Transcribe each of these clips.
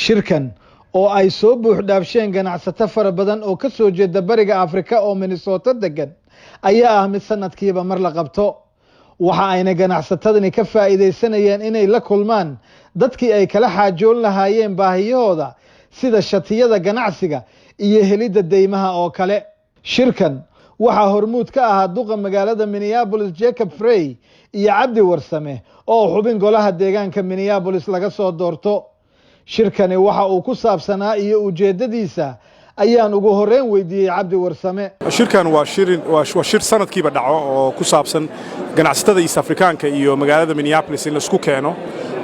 shirkan oo ay soo buux dhaafsheen ganacsato fara badan oo ka soo jeeda bariga Afrika oo Minnesota degan ayaa ah mid sanadkiiba mar la qabto waxa ayna ganacsatadani ka faa'iideysanayeen inay la kulmaan dadkii ay kala xaajoon lahaayeen baahiyahooda sida shatiyada ganacsiga iyo helida deymaha oo kale shirkan waxa hormuud ka ahaa duqa magaalada Minneapolis Jacob Frey iyo Cabdi Warsame oo xubin golaha deegaanka Minneapolis laga soo doorto shirkani waxa uu ku saabsanaa iyo ujeedadiisa ayaan ugu horreyn weydiiyay Cabdi Warsame shirkan waa shir sanadkiiba dhaco oo ku saabsan ganacsatada East Africaanka iyo magaalada Minneapolis in la isku keeno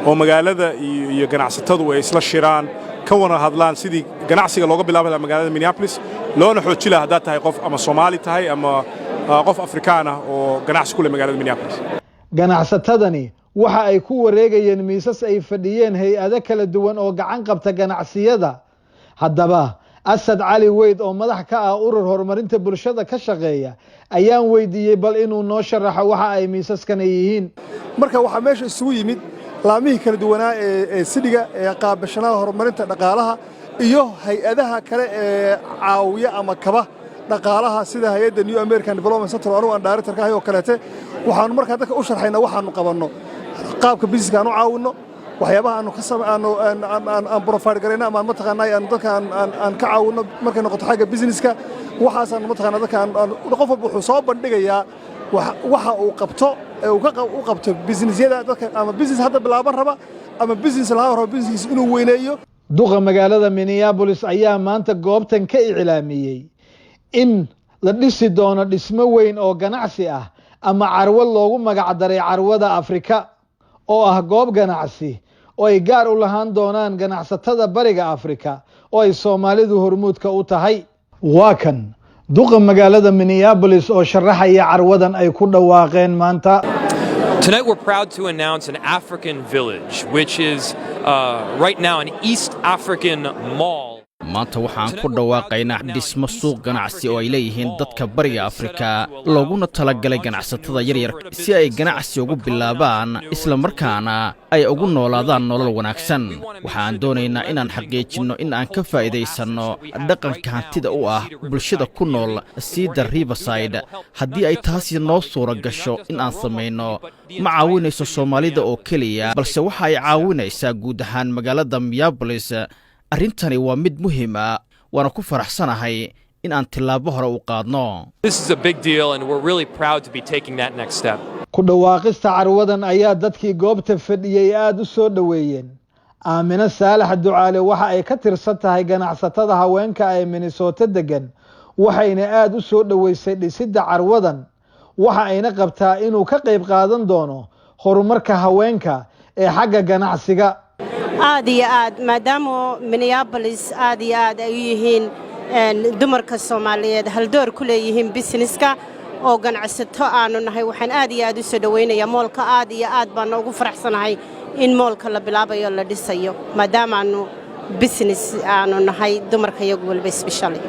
oo magaalada iyo ganacsatadu ay isla shiraan ka wada hadlaan sidii ganacsiga looga bilaabi lahaa magaalada Minneapolis loona xoojin lahaa hadaa tahay qof ama Soomaali tahay ama qof Afrikaan ah oo ganacsi ku leh magaalada Minneapolis ganacsatadani waxa ay ku wareegayeen miisas ay fadhiyeen hay'ado kala duwan oo gacan qabta ganacsiyada haddaba Asad Ali Weyd oo madax ka ah urur horumarinta bulshada ka shaqeeya ayaan weydiiyay bal inuu noo sharaxo waxa ay miisaskan yihiin marka waxa meesha isugu yimid laamihii kala duwanaa ee sidhiga ee qaabashanaha horumarinta dhaqaalaha iyo hay'adaha kale ee caawiya ama kaba dhaqaalaha sida hay'adda New American Development Center oo aan director-ka ahay oo kaleete waxaan markaa dadka u sharxaynaa waxaanu qabanno qaabka business-ka aanu caawinno waxyaabaha aanu ka sameeyno aan profile gareyna ama mataqaanay aan dadka aan ka caawinno markay noqoto xagga business-ka waxaas aan mataqaanaa dadka qof walba wuxuu soo bandhigayaa waxa uu qabto u qabto business-yada dadka ama business hadda bilaaban raba ama business la rabo business inuu weyneeyo duqa magaalada Minneapolis ayaa maanta goobtan ka iclaamiyay in la dhisi doono dhismo weyn oo ganacsi ah ama carwo loogu magac daray carwada Afrika oo ah goob ganacsi oo ay gaar u lahaan doonaan ganacsatada bariga Afrika oo ay Soomaalidu hormuudka u tahay waa kan duqa magaalada Minneapolis oo sharaxaya carwadan ay ku dhawaaqeen maanta Tonight we're proud to announce an African village which is right now an East African mall maanta waxaan ku dhawaaqaynaa dhismo suuq ganacsi oo ay leeyihiin dadka bariga Afrika looguna talagalay ganacsatada yaryar si ay ganacsi ugu bilaabaan isla markaana ay ugu noolaadaan nolol wanaagsan waxaan doonaynaa inaan xaqiijino in aan ka faa'iideysano dhaqanka hantida u ah bulshada ku nool sida Riverside haddii ay taasi noo suura gasho in aan sameeyno ma caawinayso Soomaalida oo kaliya balse waxa ay caawinaysaa guud ahaan magaalada Minneapolis arrintani waa mid muhiim ah waana ku faraxsanahay in aan tilaabo hore u qaadno This is a big deal and we're really proud to be taking that next step ku dhawaaqista carwadan ayaa dadkii goobta fadhiyay aad u soo dhaweeyeen Aamina Saalax Ducaale waxa ay ka tirsan tahay ganacsatada haweenka ee Minnesota degan waxayna aad u soo dhaweysay dhisidda carwadan waxa ayna qabtaa inuu ka qayb qaadan doono horumarka haweenka ee xagga ganacsiga aad iyo aad maadaama Minneapolis aad iyo aad ay yihiin dumarka Soomaaliyeed hal door ku leeyihiin business-ka oo ganacsato aanu nahay waxaan aad iyo aad u soo dhaweynayaa moolka aad iyo aad baan ugu faraxsanahay in moolka la bilaabayo la dhisayo maadaama aanu business aanu nahay dumarka iyagu walba especially